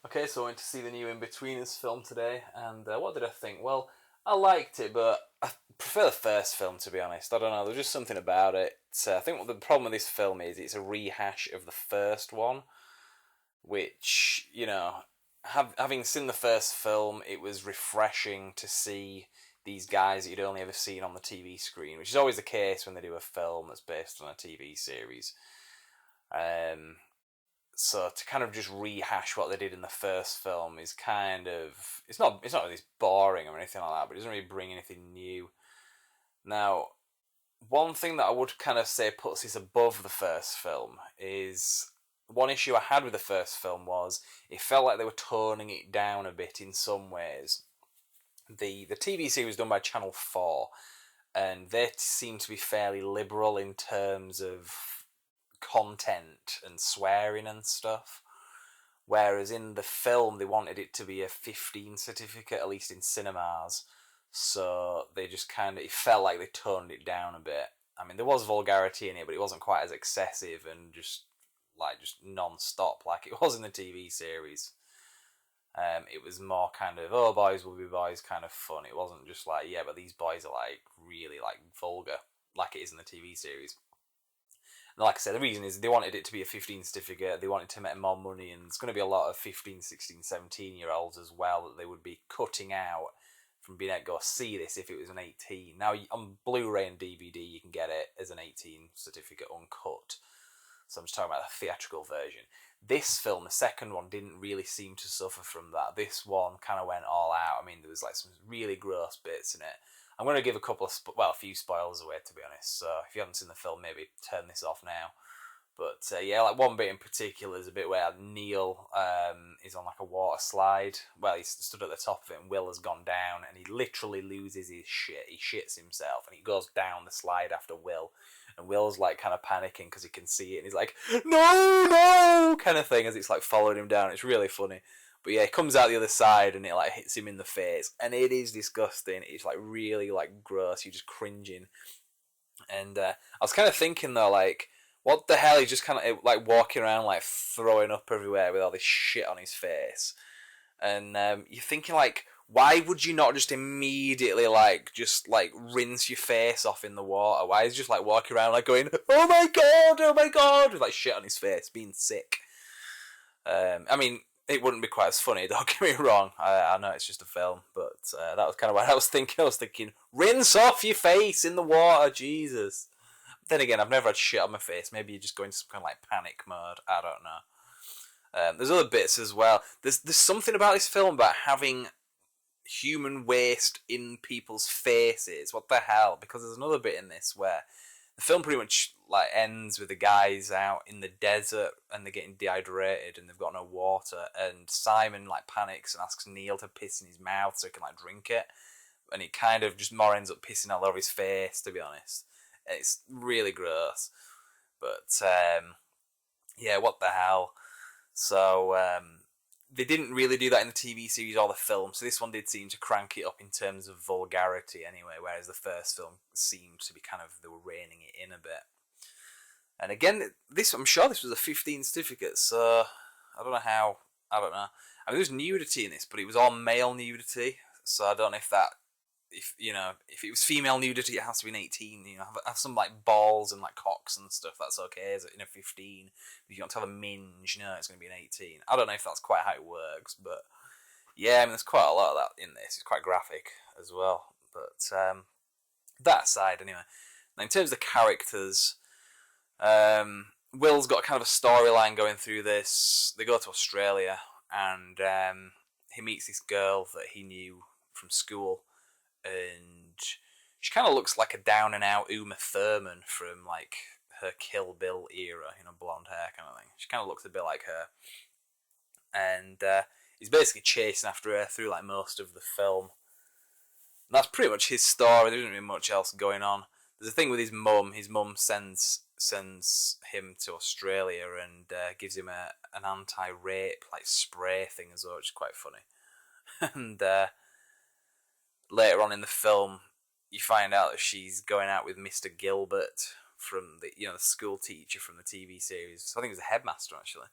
Okay, so I went to see the new Inbetweeners film today, and what did I think? Well, I liked it, but I prefer the first film, to be honest. I don't know, there's just something about it. I think what the problem with this film is it's a rehash of the first one, which, having seen the first film, it was refreshing to see these guys that you'd only ever seen on the TV screen, which is always the case when they do a film that's based on a TV series. Um, so to kind of just rehash what they did in the first film is kind of it's not really boring or anything like that, but it doesn't really bring anything new. Now, one thing that I would kind of say puts this above the first film is one issue I had with the first film was it felt like they were toning it down a bit in some ways. The TV series was done by Channel 4, and they seem to be fairly liberal in terms of content and swearing and stuff. Whereas in the film, they wanted it to be a 15 certificate, at least in cinemas. So they just it felt like they toned it down a bit. I mean, there was vulgarity in it, but it wasn't quite as excessive and just non-stop like it was in the TV series. It was more kind of, oh, boys will be boys kind of fun. It wasn't just like, yeah, but these boys are like really like vulgar like it is in the TV series. And like I said, the reason is they wanted it to be a 15 certificate, they wanted to make more money, and there's going to be a lot of 15, 16, 17-year-olds as well that they would be cutting out from being able to go see this if it was an 18. Now, on Blu-ray and DVD, you can get it as an 18 certificate uncut. So I'm just talking about the theatrical version. This film, the second one, didn't really seem to suffer from that. This one kind of went all out. I mean, there was like some really gross bits in it. I'm going to give a few spoilers away, to be honest. So if you haven't seen the film, maybe turn this off now. But yeah, like one bit in particular is a bit where Neil is on like a water slide. Well, he's stood at the top of it, and Will has gone down, and he literally loses his shit. He shits himself, and he goes down the slide after Will. And Will's like kind of panicking because he can see it, and he's like, "No, no!" kind of thing as it's like following him down. It's really funny. But yeah, he comes out the other side and it like hits him in the face, and it is disgusting. It's like really like gross. You're just cringing. And I was kind of thinking though, like, what the hell? He's just kind of like walking around like throwing up everywhere with all this shit on his face. And you're thinking like, why would you not just immediately just rinse your face off in the water? Why is he just like walking around like going, oh my god, with like shit on his face, being sick? I mean, it wouldn't be quite as funny, don't get me wrong. I know it's just a film, but that was kind of what I was thinking. I was thinking, rinse off your face in the water, Jesus. Then again, I've never had shit on my face. Maybe you're just going into some kind of like panic mode. I don't know. There's other bits as well. There's something about this film about having human waste in people's faces. What the hell? Because there's another bit in this where the film pretty much like ends with the guys out in the desert and they're getting dehydrated and they've got no water, and Simon like panics and asks Neil to piss in his mouth so he can like drink it, and it kind of just more ends up pissing all over his face, to be honest. It's really gross, but yeah, what the hell. So they didn't really do that in the TV series or the film, so this one did seem to crank it up in terms of vulgarity anyway, whereas the first film seemed to be they were reining it in a bit. And again, I'm sure this was a 15 certificate, so I don't know. I mean, there was nudity in this, but it was all male nudity, so I don't know if if it was female nudity, it has to be an 18. Have some like balls and like cocks and stuff. That's okay. Is it in a 15? If you want to have a minge, it's going to be an 18. I don't know if that's quite how it works, but yeah, I mean, there's quite a lot of that in this. It's quite graphic as well. But that aside, anyway. Now, in terms of the characters, Will's got kind of a storyline going through this. They go to Australia, and he meets this girl that he knew from school. And she kind of looks like a down and out Uma Thurman from like her Kill Bill era, blonde hair kind of thing. She kind of looks a bit like her, and he's basically chasing after her through like most of the film. And that's pretty much his story. There isn't really much else going on. There's a thing with his mum. His mum sends him to Australia and gives him an anti-rape like spray thing as well, which is quite funny. And later on in the film, you find out that she's going out with Mr. Gilbert from the school teacher from the TV series. So I think it was the headmaster actually,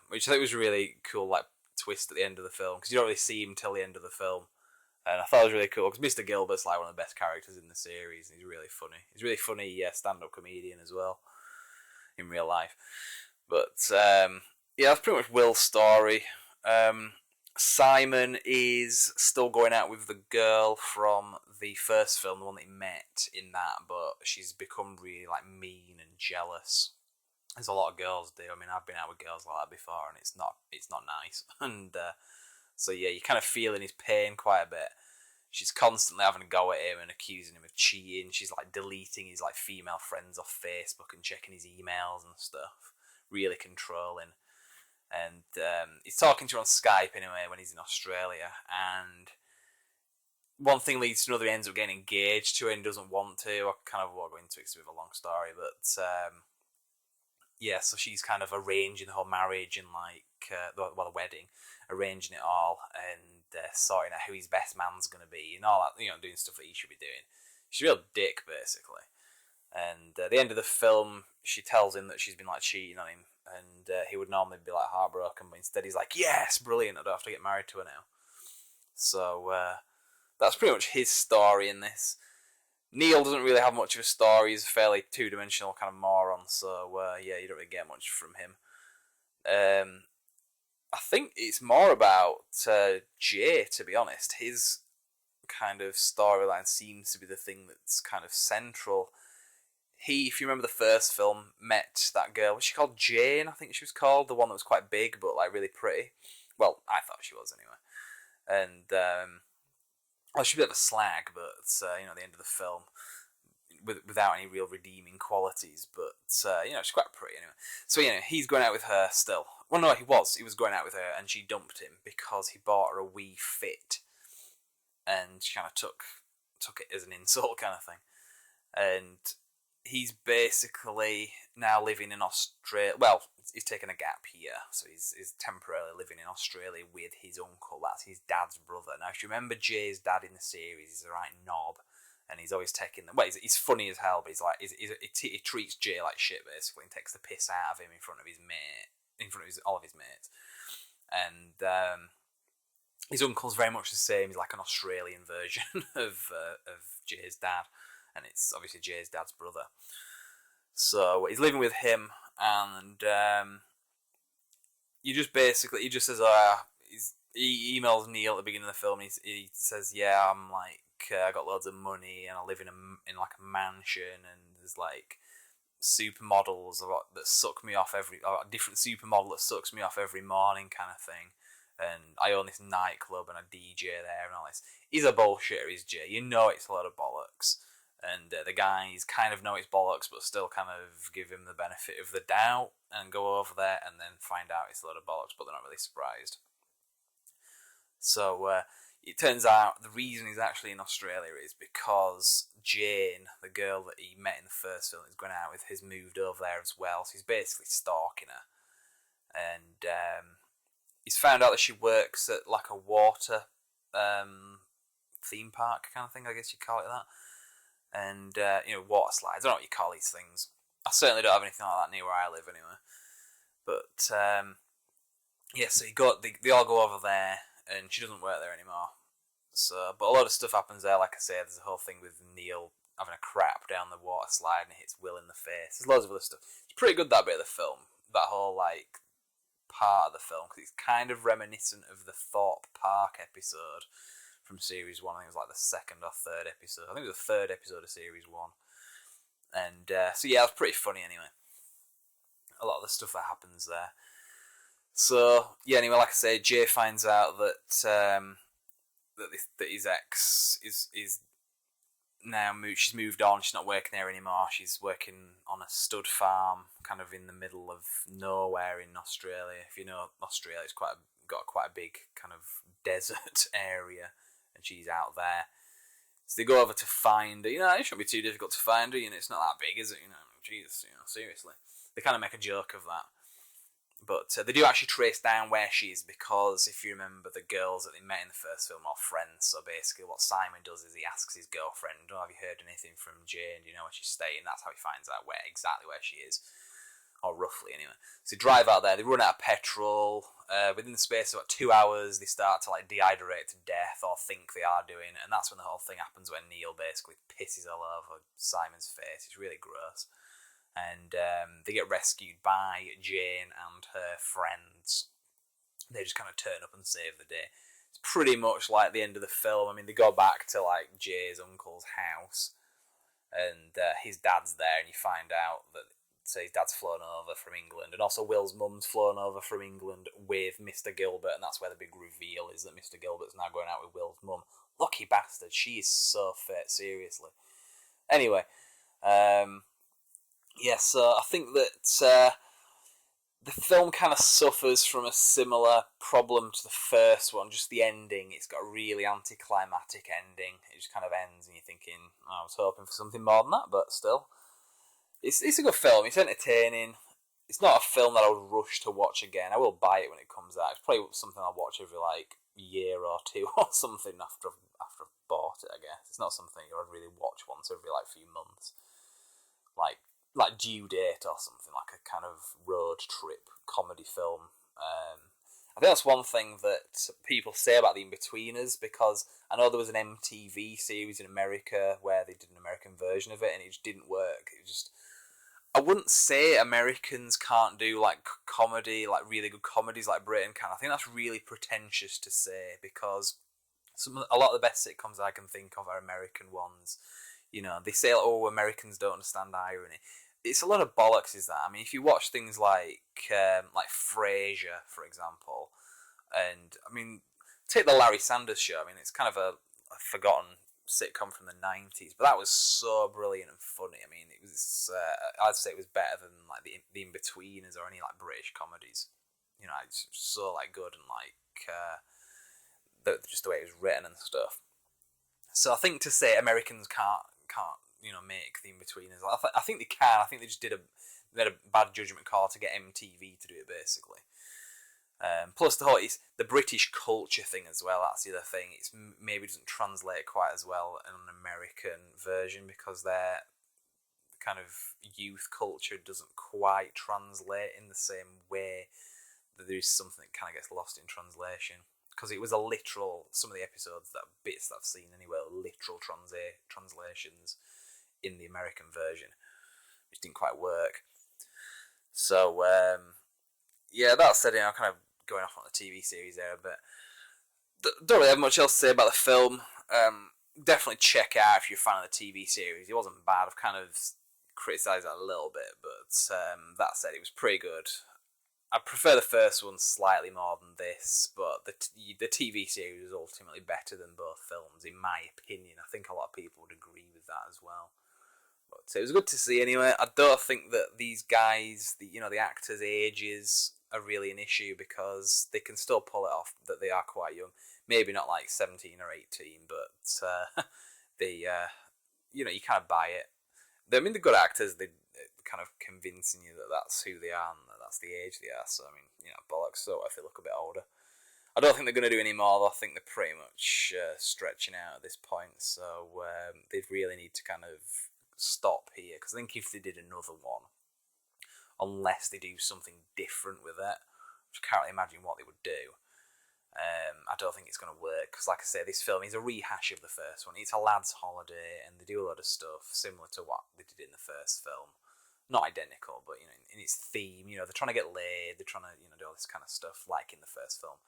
which I think was really cool, like twist at the end of the film, because you don't really see him till the end of the film. And I thought it was really cool, because Mr. Gilbert's like one of the best characters in the series. He's really funny. He's a really funny stand-up comedian as well, in real life. But, that's pretty much Will's story. Simon is still going out with the girl from the first film, the one that he met in that, but she's become really like mean and jealous. As a lot of girls do. I mean, I've been out with girls like that before, and it's not nice. And so yeah, you're kind of feeling his pain quite a bit. She's constantly having a go at him and accusing him of cheating. She's like deleting his like female friends off Facebook and checking his emails and stuff. Really controlling. And he's talking to her on Skype anyway when he's in Australia. And one thing leads to another. He ends up getting engaged to her and doesn't want to. I kind of won't go into it because it's a bit of a long story, but so she's kind of arranging the whole marriage and the wedding, arranging it all and sorting out who his best man's going to be and all that, doing stuff that he should be doing. She's a real dick, basically. And at the end of the film, she tells him that she's been like cheating on him, and he would normally be like heartbroken, but instead he's like, yes, brilliant, I don't have to get married to her now. So that's pretty much his story in this. Neil doesn't really have much of a story. He's a fairly two-dimensional kind of moron, so you don't really get much from him. I think it's more about Jay, to be honest. His kind of storyline seems to be the thing that's kind of central. He, if you remember the first film, met that girl. Was she called Jane? I think she was called. The one that was quite big, but like really pretty. Well, I thought she was anyway. And she's a bit of a slag, but at the end of the film, without any real redeeming qualities. But she's quite pretty anyway. So he's going out with her still. Well, no, he was going out with her, and she dumped him because he bought her a Wii Fit, and she kind of took it as an insult kind of thing. And he's basically now living in Australia. Well, he's taken a gap year, so he's temporarily living in Australia with his uncle. That's his dad's brother. Now, if you remember Jay's dad in the series, he's a right knob, and he's always taking he's funny as hell, but he's like he treats Jay like shit basically, and takes the piss out of him in front of all of his mates. And his uncle's very much the same. He's like an Australian version of Jay's dad. And it's obviously Jay's dad's brother. So he's living with him, and he just says, he emails Neil at the beginning of the film. And he says, "Yeah, I'm like, I got loads of money, and I live in like a mansion, and there's like supermodels that suck me off a different supermodel that sucks me off every morning, kind of thing. And I own this nightclub and a DJ there and all this." He's a bullshitter, is Jay. It's a lot of bollocks. And the guys kind of know it's bollocks, but still kind of give him the benefit of the doubt and go over there and then find out it's a lot of bollocks, but they're not really surprised. So it turns out the reason he's actually in Australia is because Jane, the girl that he met in the first film he's going out with, has moved over there as well. So he's basically stalking her. And he's found out that she works at like a water theme park kind of thing, I guess you'd call it that. And, water slides. I don't know what you call these things. I certainly don't have anything like that near where I live anyway. But, so they all go over there, and she doesn't work there anymore. So, but a lot of stuff happens there. Like I say, there's a whole thing with Neil having a crap down the water slide, and it hits Will in the face. There's loads of other stuff. It's pretty good, that bit of the film. That whole, part of the film, because it's kind of reminiscent of the Thorpe Park episode from Series 1. I think it was like the second or third episode. I think it was the third episode of Series 1. And so yeah, it was pretty funny anyway. A lot of the stuff that happens there. So yeah, anyway, like I say, Jay finds out that that his ex is now she's moved on. She's not working there anymore. She's working on a stud farm, kind of in the middle of nowhere in Australia. If you know Australia, it's got quite a big kind of desert area. And she's out there. So they go over to find her. It shouldn't be too difficult to find her. It's not that big, is it? Jesus, seriously. They kind of make a joke of that. But they do actually trace down where she is, because if you remember, the girls that they met in the first film are friends. So basically what Simon does is he asks his girlfriend, "Oh, have you heard anything from Jane? Do you know where she's staying?" That's how he finds out exactly where she is. or roughly anyway. So they drive out there, they run out of petrol. Within the space of about 2 hours, they start to like dehydrate to death, or think they are doing, and that's when the whole thing happens, when Neil basically pisses all over Simon's face. It's really gross. And they get rescued by Jane and her friends. They just kind of turn up and save the day. It's pretty much like the end of the film. I mean, they go back to like Jay's uncle's house, and his dad's there, and you find out that his dad's flown over from England, and also Will's mum's flown over from England with Mr. Gilbert, and that's where the big reveal is, that Mr. Gilbert's now going out with Will's mum. Lucky bastard, she is so fit, seriously. Anyway, so I think that the film kind of suffers from a similar problem to the first one, just the ending. It's got a really anticlimactic ending. It just kind of ends and you're thinking, I was hoping for something more than that, but still. It's a good film. It's entertaining. It's not a film that I would rush to watch again. I will buy it when it comes out. It's probably something I'll watch every like year or two or something after I've bought it, I guess. It's not something I'd really watch once every like few months. Like Due Date or something, like a kind of road trip comedy film. I think that's one thing that people say about the Inbetweeners, because I know there was an MTV series in America where they did an American version of it, and it just didn't work. I wouldn't say Americans can't do like comedy, like really good comedies like Britain can. I think that's really pretentious to say, because a lot of the best sitcoms I can think of are American ones. You know, they say, oh, Americans don't understand irony. It's a lot of bollocks, is that? I mean, if you watch things like Frasier, for example, and I mean, take the Larry Sanders Show. I mean, it's kind of a forgotten sitcom from the 90s, but that was so brilliant and funny. I mean, it was I'd say it was better than like the Inbetweeners or any like British comedies. You know, it's so like good, and like just the way it was written and stuff. So I think to say Americans can't make the Inbetweeners, I think they can. I think they just they had a bad judgment call to get MTV to do it, basically. Plus the British culture thing as well. That's the other thing. It's maybe doesn't translate quite as well in an American version, because their kind of youth culture doesn't quite translate in the same way. That there is something that kind of gets lost in translation, because it was a literal. Some of the episodes, bits that I've seen anyway, are literal translations in the American version, which didn't quite work. So that said, I'm kind of going off on the TV series there, but don't really have much else to say about the film. Definitely check out if you're a fan of the TV series. It wasn't bad. I've kind of criticised that a little bit, but that said, it was pretty good. I prefer the first one slightly more than this, but the TV series is ultimately better than both films, in my opinion. I think a lot of people would agree with that as well. But it was good to see anyway. I don't think that these guys, the actors' ages are really an issue, because they can still pull it off, that they are quite young. Maybe not like 17 or 18, but you kind of buy it. I mean, they're good actors. They're kind of convincing you that that's who they are and that that's the age they are. So, I mean, bollocks, so if they look a bit older. I don't think they're going to do any more, though. I think they're pretty much stretching out at this point. So, they really need to kind of stop here, because I think if they did another one, unless they do something different with it, which I can't really imagine what they would do, I don't think it's going to work, because like I say, this film is a rehash of the first one. It's a lad's holiday, and they do a lot of stuff similar to what they did in the first film. Not identical, but in its theme, they're trying to get laid, they're trying to do all this kind of stuff like in the first film.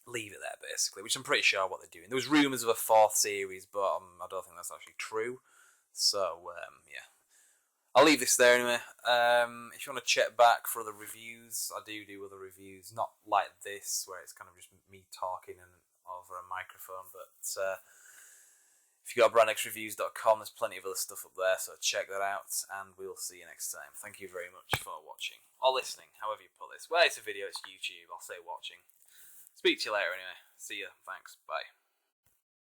Leave it there, basically, which I'm pretty sure what they're doing. There was rumours of a fourth series, but I don't think that's actually true. So, I'll leave this there anyway. If you want to check back for other reviews, I do other reviews, not like this, where it's kind of just me talking and over a microphone, but if you go to brandxreviews.com, there's plenty of other stuff up there, so check that out, and we'll see you next time. Thank you very much for watching, or listening, however you put this. Well, it's a video, it's YouTube, I'll say watching. Speak to you later anyway. See ya, thanks, bye.